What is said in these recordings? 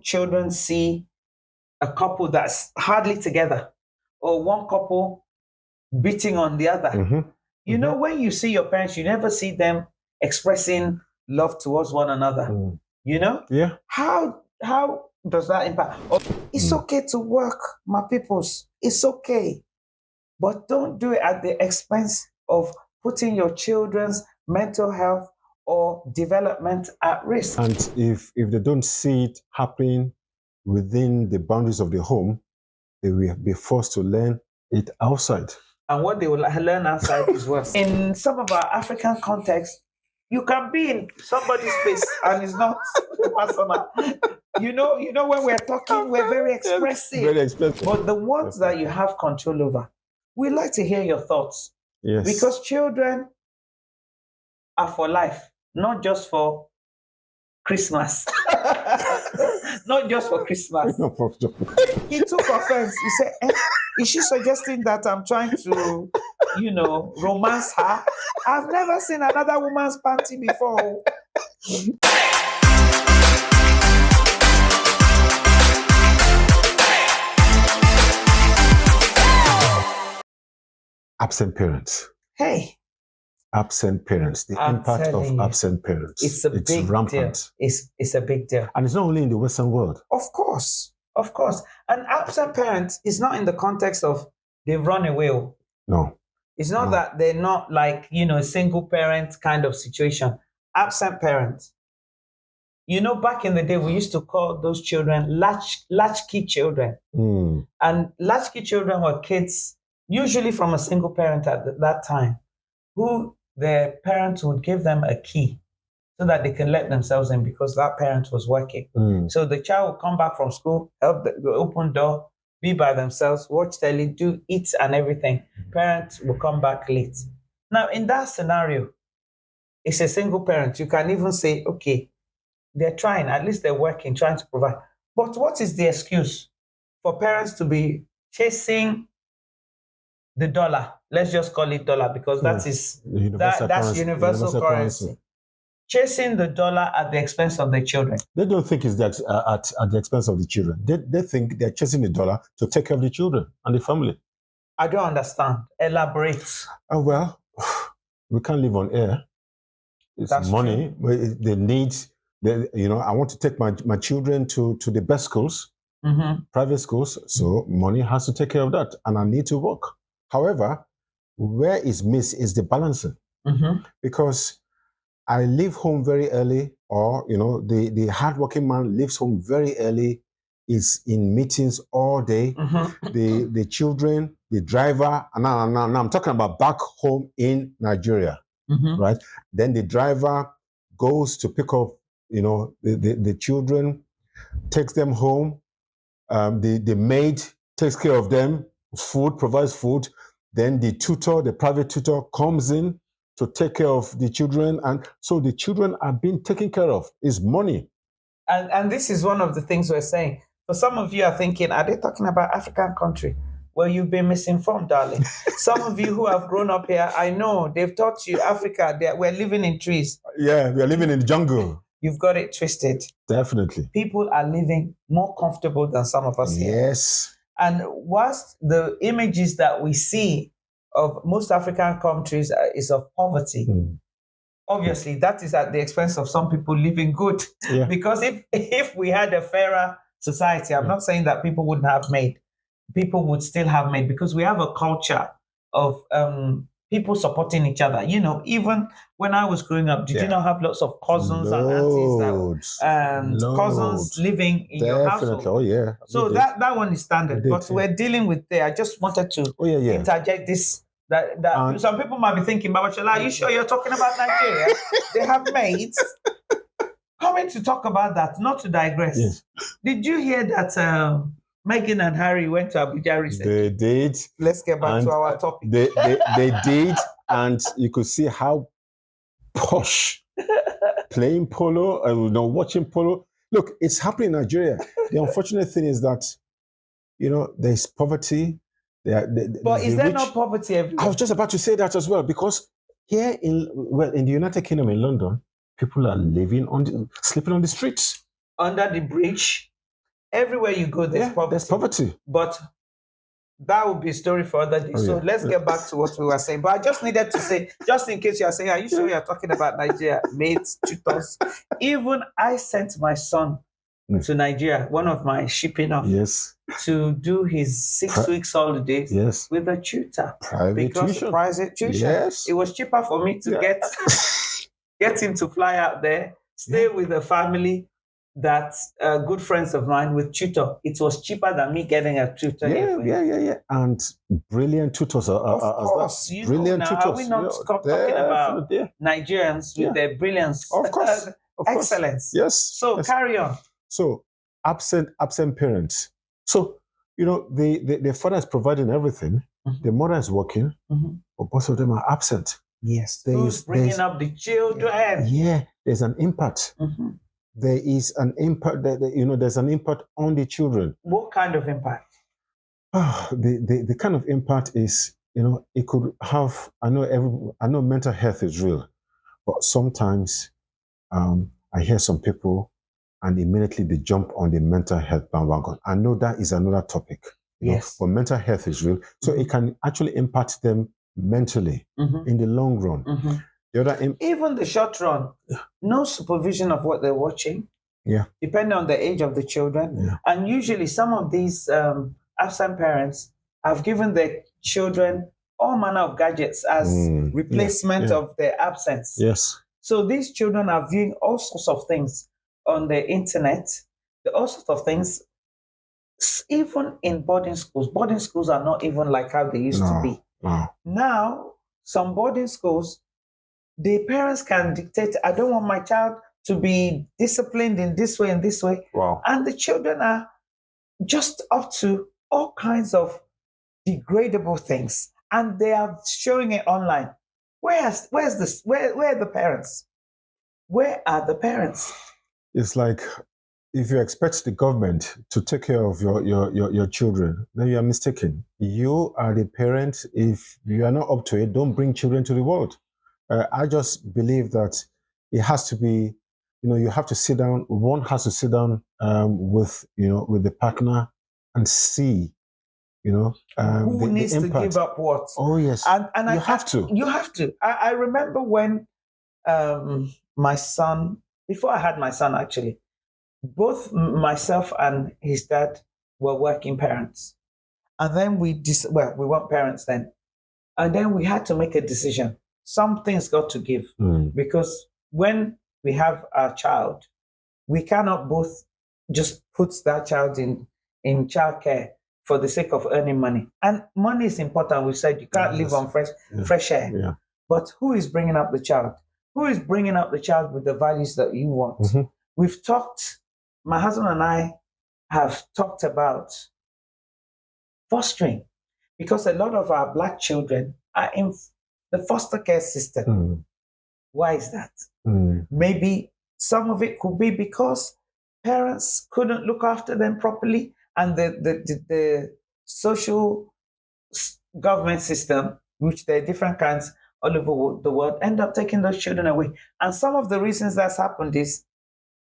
children see a couple that's hardly together or one couple beating on the other. Mm-hmm. You know, when you see your parents, you never see them expressing love towards one another. You know? Yeah. How does that impact? Oh, it's okay to work, my peoples. It's okay. But don't do it at the expense of putting your children's mental health or development at risk. And if they don't see it happening within the boundaries of the home, they will be forced to learn it outside. And what they will learn outside is worse. In some of our African contexts, you can be in somebody's face and it's not personal. You know, when we're talking, we're very expressive. Very expressive. But the ones that you have control over, we like to hear your thoughts. Yes. Because children are for life, not just for Christmas. Not just for Christmas. He took offense. He said, is she suggesting that I'm trying to, romance her? I've never seen another woman's panty before. Absent parents. Hey. Absent parents. The impact of absent parents. It's big rampant. Deal. It's a big deal. And it's not only in the Western world. Of course. An absent parent is not in the context of they've run away. No. It's not that they're not like, a single parent kind of situation. Absent parents. Back in the day, we used to call those children latchkey children. And latchkey children were kids, usually from a single parent at that time, who their parents would give them a key so that they can let themselves in because that parent was working. So the child would come back from school, help the open door, be by themselves, watch telly, eat and everything. Parents will come back late. Now, in that scenario, it's a single parent. You can even say, okay, they're trying, at least they're working, trying to provide. But what is the excuse for parents to be chasing the dollar? Let's just call it dollar because that's universal currency. Chasing the dollar at the expense of the children. They don't think it's at the expense of the children. They think they're chasing the dollar to take care of the children and the family. I don't understand. Elaborate. Well, we can't live on air. It's that's money. They need. I want to take my children to the best schools, private schools. So money has to take care of that, and I need to work. However, where is missed is the balancing, because I leave home very early, or the hardworking man leaves home very early, is in meetings all day. The children, the driver, and now I'm talking about back home in Nigeria, right? Then the driver goes to pick up, the children, takes them home. The maid takes care of them, provides food. Then the private tutor comes in to take care of the children. And so the children are being taken care of. It's money. And this is one of the things we're saying. So some of you are thinking, are they talking about African country? Well, you've been misinformed, darling. Some of you who have grown up here, I know, they've taught you Africa, we're living in trees. Yeah, we're living in the jungle. You've got it twisted. Definitely. People are living more comfortable than some of us here. Yes. And whilst the images that we see of most African countries is of poverty, obviously that is at the expense of some people living good. Yeah. Because if we had a fairer society, I'm not saying that people wouldn't have made. People would still have made, because we have a culture of people supporting each other. Even when I was growing up, did you not have lots of cousins and aunties and cousins living in your household? Oh, yeah. So that one is standard. But we're dealing with I just wanted to interject this. That some people might be thinking, BabaShola, are you sure you're talking about Nigeria? They have maids coming to talk about that, not to digress. Yes. Did you hear that Meghan and Harry went to Abuja recently? They did. Let's get back to our topic. They did, and you could see how posh playing polo and watching polo. Look, it's happening in Nigeria. The unfortunate thing is that there's poverty. But is there not poverty everywhere? I was just about to say that as well, because here in the United Kingdom, in London, people are sleeping on the streets, under the bridge. everywhere you go, there's poverty. There's poverty. But that would be a story for other days. So let's get back to what we were saying. But I just needed to say, just in case you are saying, are you sure you're talking about Nigeria? Mates, tutors. Even I sent my son to Nigeria, one of my shipping off, to do his 6 weeks holidays with a tutor. Private tuition. Yes. It was cheaper for me to get him to fly out there, stay with a family that's good friends of mine with tutor. It was cheaper than me getting a tutor. Yeah. And brilliant tutors are of course. Brilliant tutors. Are we not talking about Nigerians with their brilliance? Of course. Excellence. Yes. So carry on. So absent parents. So, the father is providing everything. The mother is working, but both of them are absent. Yes. Who's bringing up the children? Yeah. There's an impact. There is an impact. There's an impact on the children. What kind of impact? The kind of impact is, it could have. I know mental health is real, but sometimes I hear some people, and immediately they jump on the mental health bandwagon. I know that is another topic. But mental health is real, so it can actually impact them mentally in the long run. Even the short run, no supervision of what they're watching. Depending on the age of the children. And usually some of these absent parents have given their children all manner of gadgets as replacement of their absence. Yes. So these children are viewing all sorts of things on the internet, all sorts of things, even in boarding schools. Boarding schools are not even like how they used to be. Now, some boarding schools, the parents can dictate, I don't want my child to be disciplined in this way and this way. Wow. And the children are just up to all kinds of degradable things. And they are showing it online. Where's this? Where are the parents? Where are the parents? It's like, if you expect the government to take care of your children, then you are mistaken. You are the parent. If you are not up to it, don't bring children to the world. I just believe that it has to be, you have to sit down. One has to sit down with the partner and see, who needs to give up what. Oh yes, and you have to. You have to. I remember when my son, before I had my son, actually, both myself and his dad were working parents, and then we weren't parents then, and then we had to make a decision. Something's got to give, because when we have our child, we cannot both just put that child in childcare for the sake of earning money. And money is important. We said you can't live on fresh air. Yeah. But who is bringing up the child? Who is bringing up the child with the values that you want? We've talked, my husband and I have talked about fostering, because a lot of our Black children are in the foster care system. Why is that? Maybe some of it could be because parents couldn't look after them properly, and the social government system, which there are different kinds all over the world, end up taking those children away. And some of the reasons that's happened is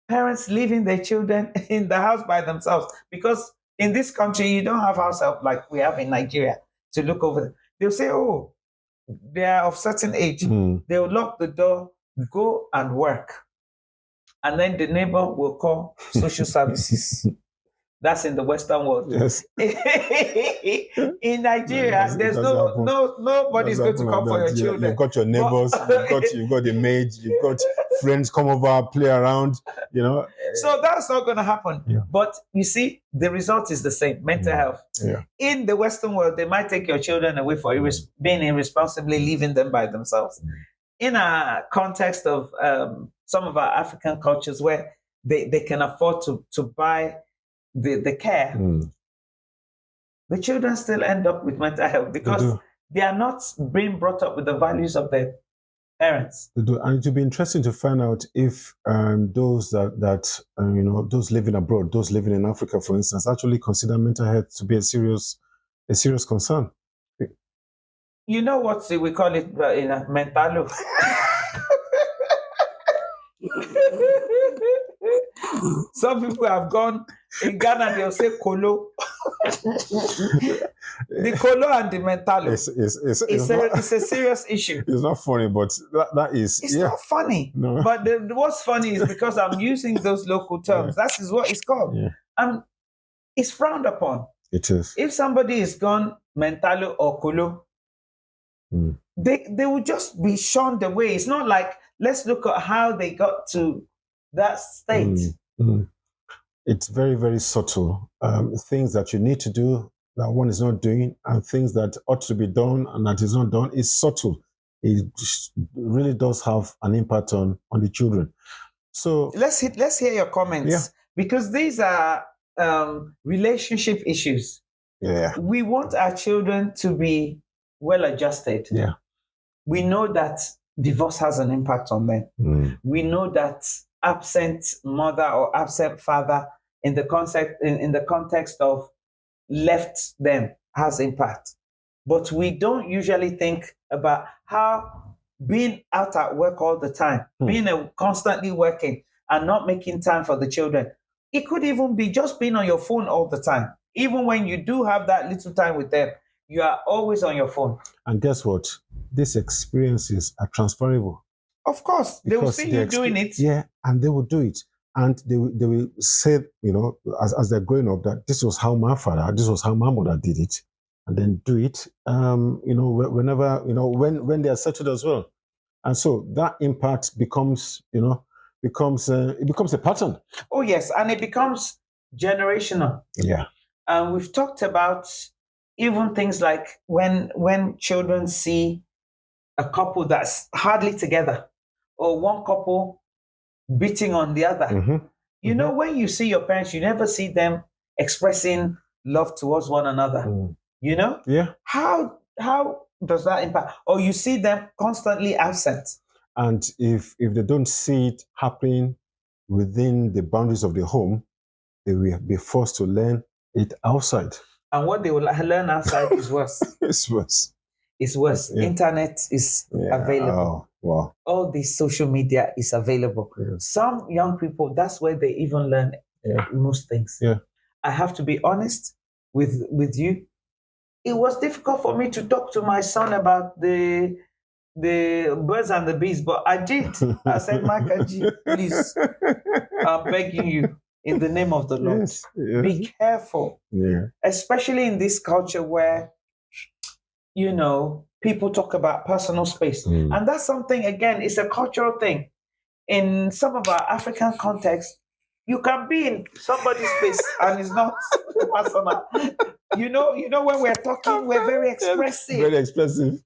parents leaving their children in the house by themselves, because in this country, you don't have house help like we have in Nigeria to look over them. They'll say, oh, they are of certain age. They'll lock the door, go and work. And then the neighbor will call social services. That's in the Western world. Yes. In Nigeria, there's nobody's going to come for your children. You've got your neighbors, you've got the maids, you've got friends come over, play around, So that's not going to happen. Yeah. But you see, the result is the same, mental health. Yeah. In the Western world, they might take your children away for being irresponsibly leaving them by themselves. In a context of some of our African cultures where they can afford to buy the care, the children still end up with mental health because they are not being brought up with the values of their parents. And it would be interesting to find out if those those living abroad, those living in Africa, for instance, actually consider mental health to be a serious concern. You know what we call it in mentalo. Some people have gone In Ghana, they'll say kolo. The kolo and the mentalo. It's a serious issue. It's not funny, but that is... It's not funny. No. But what's funny is because I'm using those local terms. Yeah. That is what it's called. Yeah. It's frowned upon. It is. If somebody is gone mentalo or kolo, they will just be shunned away. It's not like, let's look at how they got to that state. It's very, very subtle. Things that you need to do that one is not doing, and things that ought to be done and that is not done, is subtle. It really does have an impact on the children. So let's hear your comments, because these are relationship issues. Yeah, we want our children to be well adjusted. Yeah, we know that divorce has an impact on them. We know that absent mother or absent father in the context of left them has impact. But we don't usually think about how being out at work all the time, constantly working and not making time for the children. It could even be just being on your phone all the time. Even when you do have that little time with them, you are always on your phone. And guess what? These experiences are transferable. Of course, they will see you doing it. Yeah, and they will do it. And they will say, as they're growing up, that this was how my father, this was how my mother did it. And then do it, whenever, when they are settled as well. And so that impact becomes a pattern. Oh, yes. And it becomes generational. Yeah. And we've talked about even things like when children see a couple that's hardly together, or one couple beating on the other. When you see your parents, you never see them expressing love towards one another. Yeah. How does that impact? Or you see them constantly absent. And if they don't see it happening within the boundaries of the home, they will be forced to learn it outside. And what they will learn outside is worse. It's worse. It's worse. Yeah. Internet is available. Oh, wow. All this social media is available. Yeah. Some young people, that's where they even learn most things. Yeah. I have to be honest with you. It was difficult for me to talk to my son about the birds and the bees, but I did. I said, Makaji, please, I'm begging you, in the name of the Lord, be careful. Yeah. Especially in this culture where, people talk about personal space. And that's something, again, it's a cultural thing. In some of our African contexts, you can be in somebody's space and it's not personal. When we're talking, we're very expressive. Very expressive.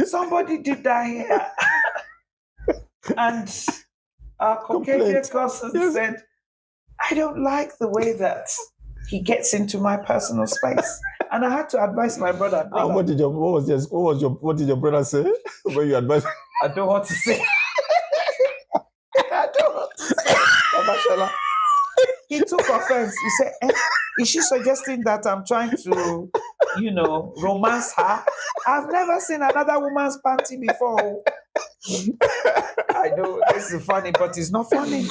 Somebody did that here. And our Caucasian cousin said, I don't like the way that he gets into my personal space. And I had to advise my brother. What did your brother say when you advised? I don't want to say. I don't want to say. BabaShola. He took offense. He said, is she suggesting that I'm trying to, romance her? I've never seen another woman's panty before. I know this is funny, but it's not funny.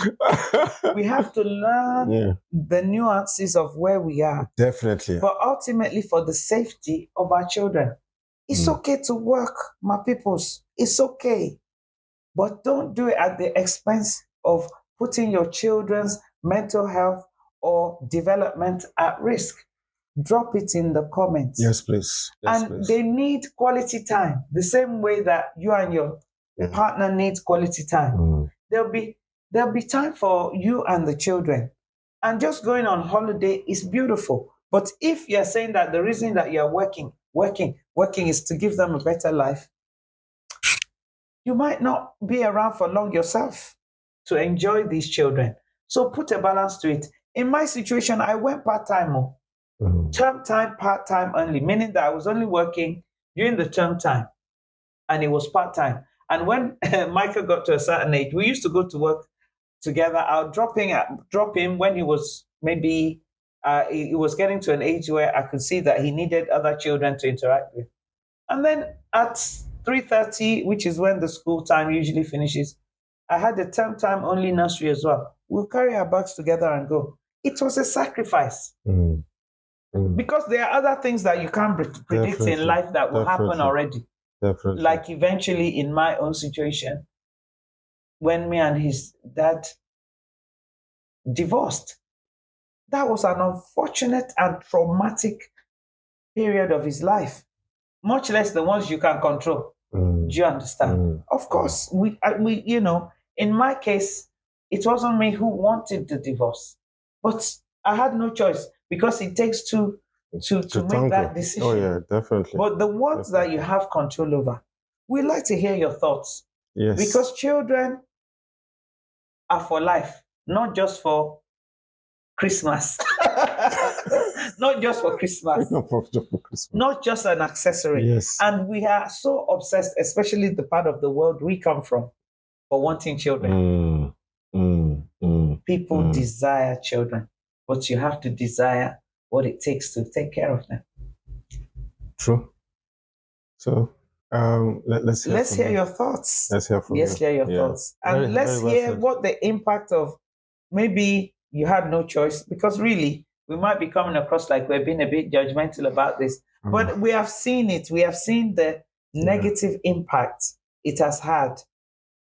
We have to learn the nuances of where we are. Definitely. But ultimately, for the safety of our children, it's okay to work, my peoples. It's okay. But don't do it at the expense of putting your children's mental health or development at risk. Drop it in the comments. Yes, please. They need quality time, the same way that you and your partner needs quality time. There'll be time for you and the children. And just going on holiday is beautiful. But if you're saying that the reason that you're working is to give them a better life, you might not be around for long yourself to enjoy these children. So put a balance to it. In my situation, I went part-time. Term time, part-time only, meaning that I was only working during the term time and it was part-time. And when Michael got to a certain age, we used to go to work together. I'll drop him when he was maybe, he was getting to an age where I could see that he needed other children to interact with. And then at 3:30, which is when the school time usually finishes, I had a term time only nursery as well. We'll carry our bags together and go. it was a sacrifice. Because there are other things that you can't predict in life that will happen already. Definitely. Like eventually in my own situation, when me and his dad divorced, that was an unfortunate and traumatic period of his life, much less the ones you can control. Do you understand? Of course, we, you know, in my case, it wasn't me who wanted the divorce, but I had no choice because it takes two to make that decision. Oh yeah, definitely. But the ones that you have control over, we like to hear your thoughts. Yes. Because children are for life, not just for Christmas. Not just for Christmas. Not just an accessory. Yes. And we are so obsessed, especially the part of the world we come from, for wanting children. People desire children, but you have to desire what it takes to take care of them. True. So let's hear your thoughts. Let's hear from you. Let's hear your thoughts. And let's hear what the impact of maybe you had no choice, because really we might be coming across like we're being a bit judgmental about this. But we have seen it. We have seen the negative impact it has had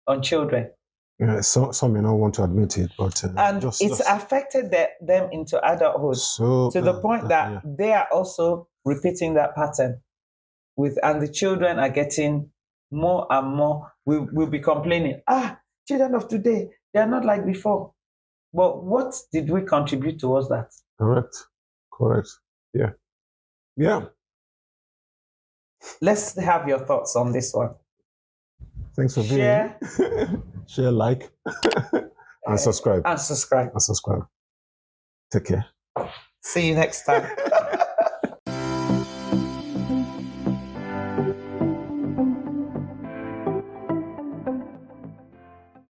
on children. Yeah, some may not want to admit it, but and it's affected them into adulthood to the point that they are also repeating that pattern and the children are getting more and more. We'll be complaining, children of today, they are not like before. But what did we contribute towards that? Correct. Yeah. Let's have your thoughts on this one. Thanks for being here. Share, like, and subscribe. And subscribe. Take care. See you next time.